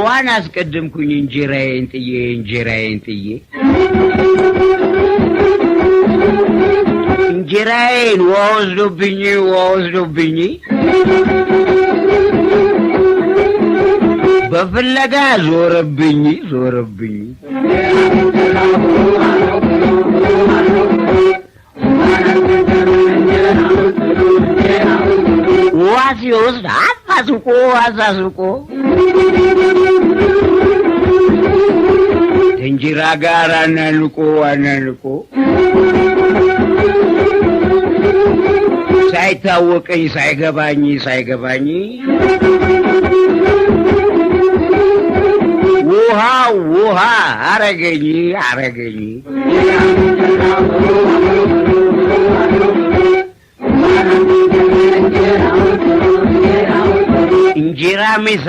وانا اسقدمكني انجراين طيه انجراين ووزدوبني بفلقا زوربني واسي وسط عفاسوكو تنجرا غارا نلقو ሳይታወቀኝ ሳይገባኝ ውሃ አረገኝ እንጀራ